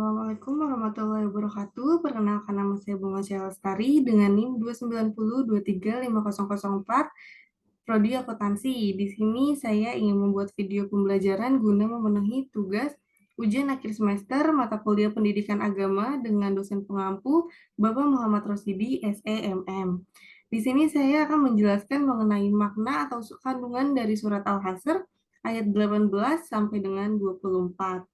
Assalamualaikum warahmatullahi wabarakatuh. Perkenalkan nama saya Bunga Syah Lestari dengan NIM 290235004, Prodi Akuntansi. Di sini saya ingin membuat video pembelajaran guna memenuhi tugas ujian akhir semester mata kuliah Pendidikan Agama dengan dosen pengampu Bapak Muhammad Rosidi, SEMM. Di sini saya akan menjelaskan mengenai makna atau kandungan dari surat Al-Hasr ayat 18 sampai dengan 24.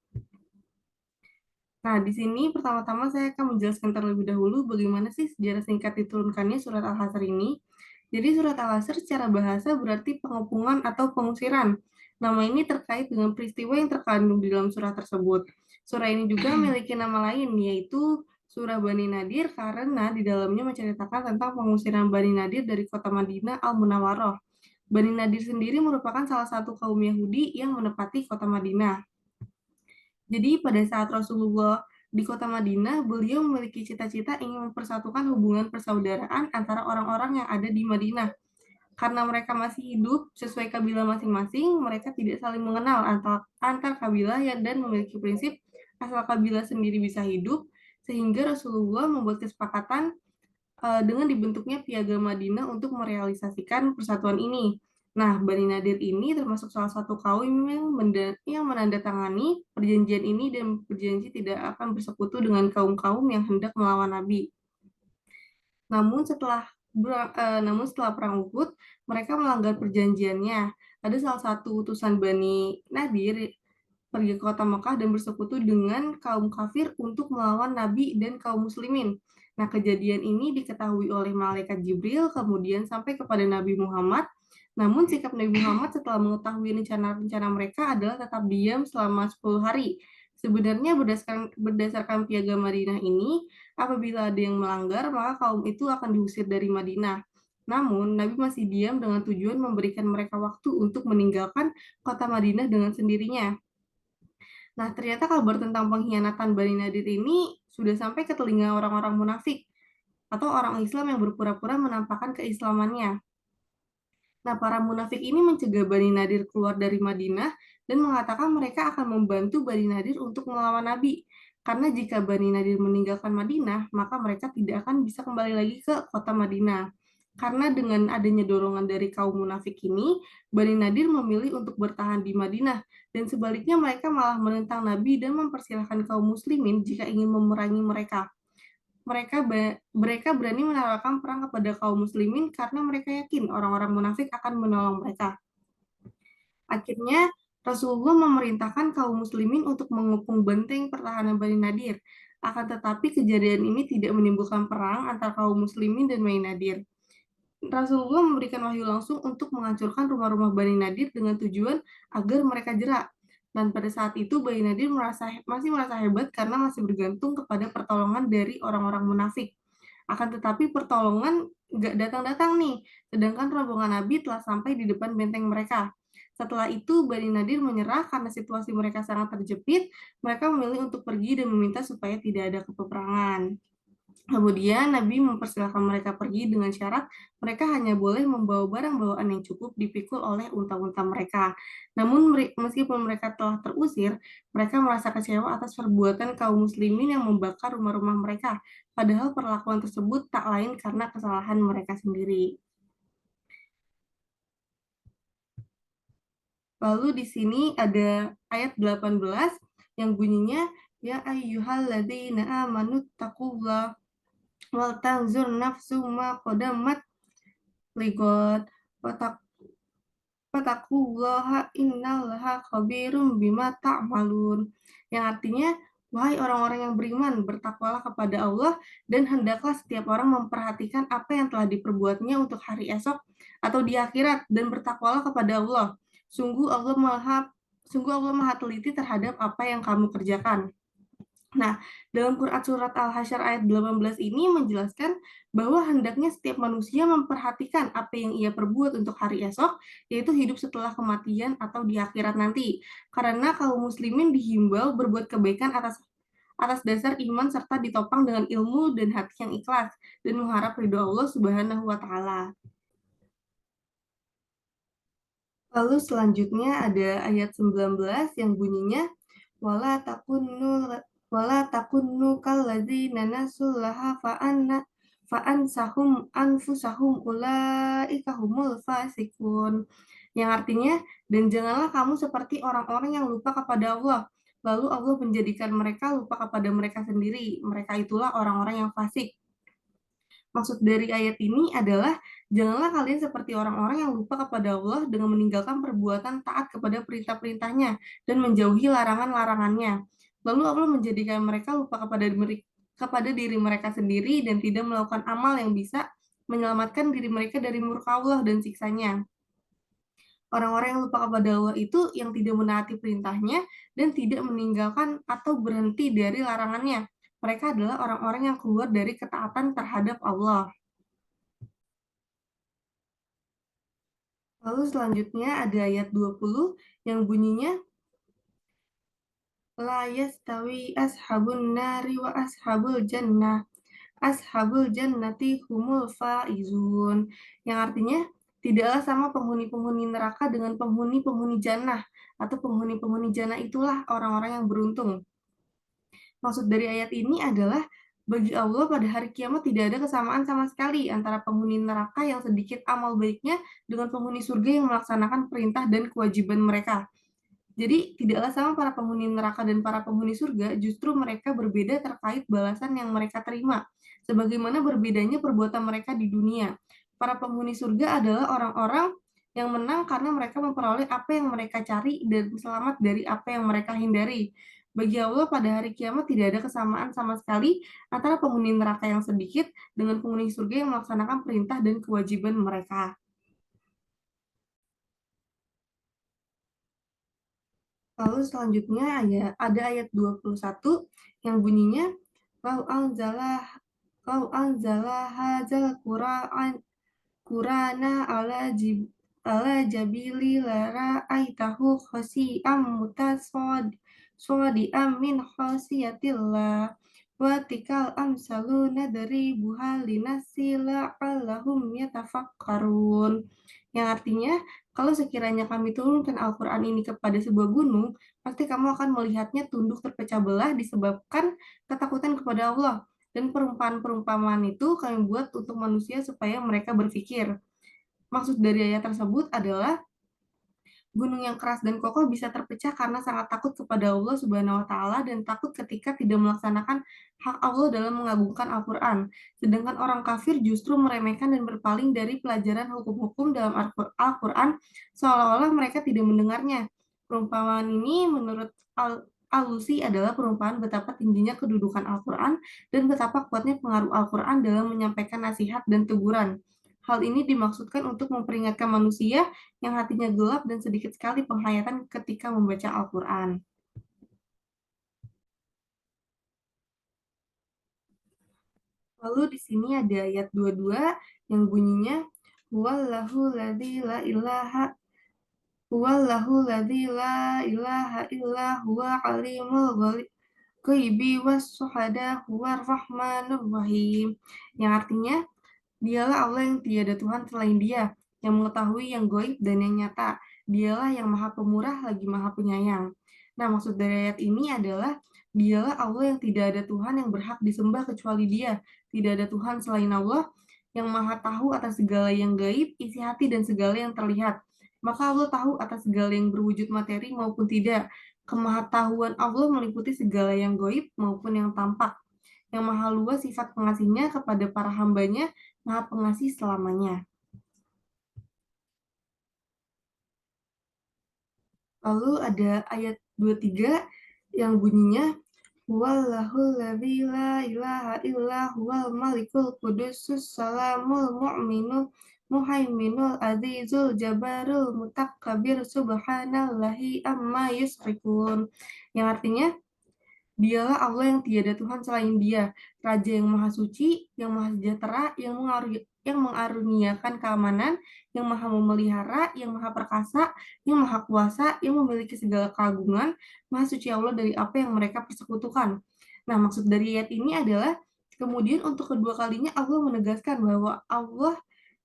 Nah, di sini pertama-tama saya akan menjelaskan terlebih dahulu bagaimana sih sejarah singkat diturunkannya surat Al-Hasr ini. Jadi surat Al-Hasr secara bahasa berarti pengepungan atau pengusiran. Nama ini terkait dengan peristiwa yang terkandung di dalam surah tersebut. Surah ini juga memiliki nama lain, yaitu Surah Bani Nadir karena di dalamnya menceritakan tentang pengusiran Bani Nadir dari kota Madinah Al-Munawwaroh. Bani Nadir sendiri merupakan salah satu kaum Yahudi yang menepati kota Madinah. Jadi pada saat Rasulullah di kota Madinah, beliau memiliki cita-cita ingin mempersatukan hubungan persaudaraan antara orang-orang yang ada di Madinah. Karena mereka masih hidup sesuai kabilah masing-masing, mereka tidak saling mengenal antar kabilah dan memiliki prinsip asal kabilah sendiri bisa hidup, sehingga Rasulullah membuat kesepakatan dengan dibentuknya Piagam Madinah untuk merealisasikan persatuan ini. Nah, Bani Nadir ini termasuk salah satu kaum yang menandatangani perjanjian ini dan berjanji tidak akan bersekutu dengan kaum-kaum yang hendak melawan Nabi. Namun setelah perang Uhud, mereka melanggar perjanjiannya. Ada salah satu utusan Bani Nadir pergi ke kota Mekah dan bersekutu dengan kaum kafir untuk melawan Nabi dan kaum muslimin. Nah, kejadian ini diketahui oleh malaikat Jibril kemudian sampai kepada Nabi Muhammad. Namun sikap Nabi Muhammad setelah mengetahui rencana-rencana mereka adalah tetap diam selama 10 hari. Sebenarnya berdasarkan piagam Madinah ini, apabila ada yang melanggar, maka kaum itu akan diusir dari Madinah. Namun, Nabi masih diam dengan tujuan memberikan mereka waktu untuk meninggalkan kota Madinah dengan sendirinya. Nah, ternyata kabar tentang pengkhianatan Bani Nadir ini sudah sampai ke telinga orang-orang munafik atau orang Islam yang berpura-pura menampakkan keislamannya. Nah, para munafik ini mencegah Bani Nadir keluar dari Madinah dan mengatakan mereka akan membantu Bani Nadir untuk melawan Nabi. Karena jika Bani Nadir meninggalkan Madinah, maka mereka tidak akan bisa kembali lagi ke kota Madinah. Karena dengan adanya dorongan dari kaum munafik ini, Bani Nadir memilih untuk bertahan di Madinah, dan sebaliknya mereka malah menentang Nabi dan mempersilahkan kaum muslimin jika ingin memerangi mereka. Mereka berani menawarkan perang kepada kaum muslimin karena mereka yakin orang-orang munafik akan menolong mereka. Akhirnya, Rasulullah memerintahkan kaum muslimin untuk mengepung benteng pertahanan Bani Nadir. Akan tetapi kejadian ini tidak menimbulkan perang antara kaum muslimin dan Bani Nadir. Rasulullah memberikan wahyu langsung untuk menghancurkan rumah-rumah Bani Nadir dengan tujuan agar mereka jerak. Dan pada saat itu Bani Nadir masih merasa hebat karena masih bergantung kepada pertolongan dari orang-orang munafik. Akan tetapi pertolongan nggak datang-datang nih, sedangkan rombongan Nabi telah sampai di depan benteng mereka. Setelah itu Bani Nadir menyerah karena situasi mereka sangat terjepit, mereka memilih untuk pergi dan meminta supaya tidak ada peperangan. Kemudian Nabi mempersilahkan mereka pergi dengan syarat mereka hanya boleh membawa barang bawaan yang cukup dipikul oleh unta-unta mereka. Namun meskipun mereka telah terusir, mereka merasa kecewa atas perbuatan kaum muslimin yang membakar rumah-rumah mereka. Padahal perlakuan tersebut tak lain karena kesalahan mereka sendiri. Lalu di sini ada ayat 18 yang bunyinya ya ayyuhalladzina amanu taqullah wal tanzur nafsu ma qadamat ligot Wattaqullaha innallaha khabirum bima ta'malun. Yang artinya, wahai orang-orang yang beriman, bertakwalah kepada Allah dan hendaklah setiap orang memperhatikan apa yang telah diperbuatnya untuk hari esok atau di akhirat dan bertakwalah kepada Allah. Sungguh Allah Maha Sungguh Allah Maha teliti terhadap apa yang kamu kerjakan. Nah, dalam Quran surat Al-Hasyr ayat 18 ini menjelaskan bahwa hendaknya setiap manusia memperhatikan apa yang ia perbuat untuk hari esok, yaitu hidup setelah kematian atau di akhirat nanti. Karena kaum muslimin dihimbau berbuat kebaikan atas dasar iman serta ditopang dengan ilmu dan hati yang ikhlas dan mengharap ridho Allah Subhanahu wa taala. Lalu selanjutnya ada ayat 19 yang bunyinya wala takunu wala takunu kalladzina nasullaha fa'ansahum anfusahum ulaika humul fasikun. Yang artinya, dan janganlah kamu seperti orang-orang yang lupa kepada Allah, lalu Allah menjadikan mereka lupa kepada mereka sendiri. Mereka itulah orang-orang yang fasik. Maksud dari ayat ini adalah, janganlah kalian seperti orang-orang yang lupa kepada Allah dengan meninggalkan perbuatan taat kepada perintah-perintahnya dan menjauhi larangan-larangannya. Lalu Allah menjadikan mereka lupa kepada diri mereka sendiri dan tidak melakukan amal yang bisa menyelamatkan diri mereka dari murka Allah dan siksanya. Orang-orang yang lupa kepada Allah itu yang tidak menaati perintahnya dan tidak meninggalkan atau berhenti dari larangannya. Mereka adalah orang-orang yang keluar dari ketaatan terhadap Allah. Lalu selanjutnya ada ayat 20 yang bunyinya la yastawi ashabun nari wa ashabul jannah. Ashabul jannati humul faizun. Yang artinya tidaklah sama penghuni-penghuni neraka dengan penghuni-penghuni jannah, atau penghuni-penghuni jannah itulah orang-orang yang beruntung. Maksud dari ayat ini adalah, bagi Allah pada hari kiamat tidak ada kesamaan sama sekali antara penghuni neraka yang sedikit amal baiknya dengan penghuni surga yang melaksanakan perintah dan kewajiban mereka. Jadi tidaklah sama para penghuni neraka dan para penghuni surga, justru mereka berbeda terkait balasan yang mereka terima. Sebagaimana berbedanya perbuatan mereka di dunia. Para penghuni surga adalah orang-orang yang menang karena mereka memperoleh apa yang mereka cari dan selamat dari apa yang mereka hindari. Bagi Allah pada hari kiamat tidak ada kesamaan sama sekali antara penghuni neraka yang sedikit dengan penghuni surga yang melaksanakan perintah dan kewajiban mereka. Lalu selanjutnya ada ayat 21 yang bunyinya, lau anzalah lau anzalah hadzal Qur'ana ala jabili lara aitahu khasi'am mutasodi'am min khasiyatillah wa tikal amsalu nadribuha linasi la'allahum yatafakkarun. Yang artinya, kalau sekiranya kami turunkan Al-Quran ini kepada sebuah gunung, pasti kamu akan melihatnya tunduk terpecah belah disebabkan ketakutan kepada Allah. Dan perumpamaan-perumpamaan itu kami buat untuk manusia supaya mereka berpikir. Maksud dari ayat tersebut adalah, gunung yang keras dan kokoh bisa terpecah karena sangat takut kepada Allah Subhanahu wa taala dan takut ketika tidak melaksanakan hak Allah dalam mengagungkan Al-Qur'an. Sedangkan orang kafir justru meremehkan dan berpaling dari pelajaran hukum-hukum dalam Al-Qur'an seolah-olah mereka tidak mendengarnya. Perumpamaan ini menurut Alusi adalah perumpamaan betapa tingginya kedudukan Al-Quran dan betapa kuatnya pengaruh Al-Quran dalam menyampaikan nasihat dan teguran. Hal ini dimaksudkan untuk memperingatkan manusia yang hatinya gelap dan sedikit sekali penghayatan ketika membaca Al-Quran. Lalu di sini ada ayat 22 yang bunyinya, Huwallahu ladzi la ilaha Huwallahu ladzi la ilaha illa huwa alimul ghaibi was syuhada huwar rahmanur rahim. Yang artinya, Dialah Allah yang tiada Tuhan selain Dia, yang mengetahui yang gaib dan yang nyata. Dialah yang Maha Pemurah lagi Maha Penyayang. Nah, maksud dari ayat ini adalah, Dialah Allah yang tidak ada Tuhan yang berhak disembah kecuali Dia. Tidak ada Tuhan selain Allah yang Maha tahu atas segala yang gaib, isi hati dan segala yang terlihat. Maka Allah tahu atas segala yang berwujud materi maupun tidak. Kemahatauan Allah meliputi segala yang gaib maupun yang tampak. Yang maha luas sifat pengasihnya kepada para hambanya, Maha Pengasih selamanya. Lalu ada ayat 23 yang bunyinya, Huwallahul ladzi la ilaha illa huwal malikul qudusus salamul mu'minul muhaiminul azizul jabarul mutakabbir subhanallahi amma yusrikun. Yang artinya, Dialah Allah yang tiada Tuhan selain Dia, Raja yang Maha Suci, yang Maha Sejahtera, yang mengaruniakan keamanan, yang Maha Memelihara, yang Maha Perkasa, yang Maha Kuasa, yang memiliki segala keagungan, Maha Suci Allah dari apa yang mereka persekutukan. Nah, maksud dari ayat ini adalah, kemudian untuk kedua kalinya Allah menegaskan bahwa Allah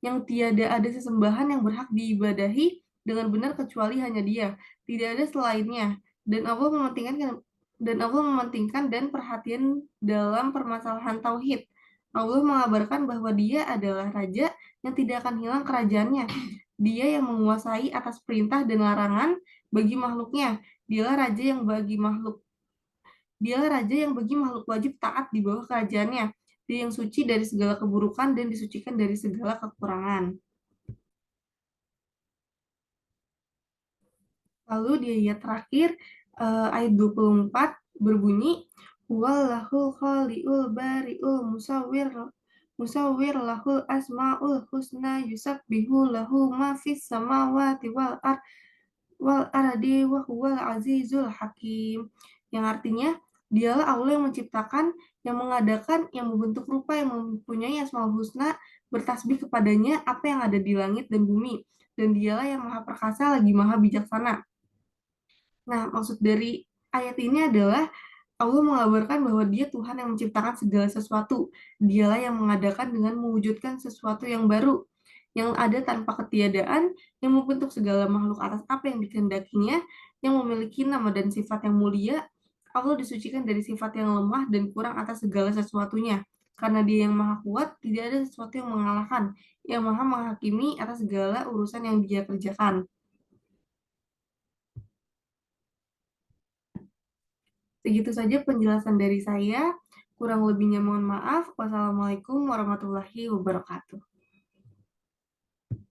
yang tiada ada sesembahan yang berhak diibadahi dengan benar kecuali hanya Dia, tidak ada selainnya. Dan Allah dan Allah mementingkan dan perhatian dalam permasalahan tauhid. Allah mengabarkan bahwa Dia adalah Raja yang tidak akan hilang kerajaannya. Dia yang menguasai atas perintah dan larangan bagi makhluknya. Dialah Raja yang bagi makhluk Dialah Raja yang bagi makhluk wajib taat di bawah kerajaannya. Dia yang suci dari segala keburukan dan disucikan dari segala kekurangan. Lalu di ayat terakhir, ayat 24 berbunyi, Wallahul khali'ul bari'ul musawwir lahul asma'ul husna yusabbihu lahu ma fis samawati wal ardi wa huwal azizul hakim. Yang artinya, dialah Allah yang menciptakan, yang mengadakan, yang membentuk rupa, yang mempunyai asmaul husna, bertasbih kepadanya apa yang ada di langit dan bumi. Dan dialah yang maha perkasa lagi maha bijaksana. Nah, maksud dari ayat ini adalah Allah mengabarkan bahwa Dia Tuhan yang menciptakan segala sesuatu. Dialah yang mengadakan dengan mewujudkan sesuatu yang baru, yang ada tanpa ketiadaan, yang membentuk segala makhluk atas apa yang dikehendakinya, yang memiliki nama dan sifat yang mulia. Allah disucikan dari sifat yang lemah dan kurang atas segala sesuatunya. Karena Dia yang maha kuat, tidak ada sesuatu yang mengalahkan, yang maha menghakimi atas segala urusan yang Dia kerjakan. Segitu saja penjelasan dari saya. Kurang lebihnya mohon maaf. Wassalamualaikum warahmatullahi wabarakatuh.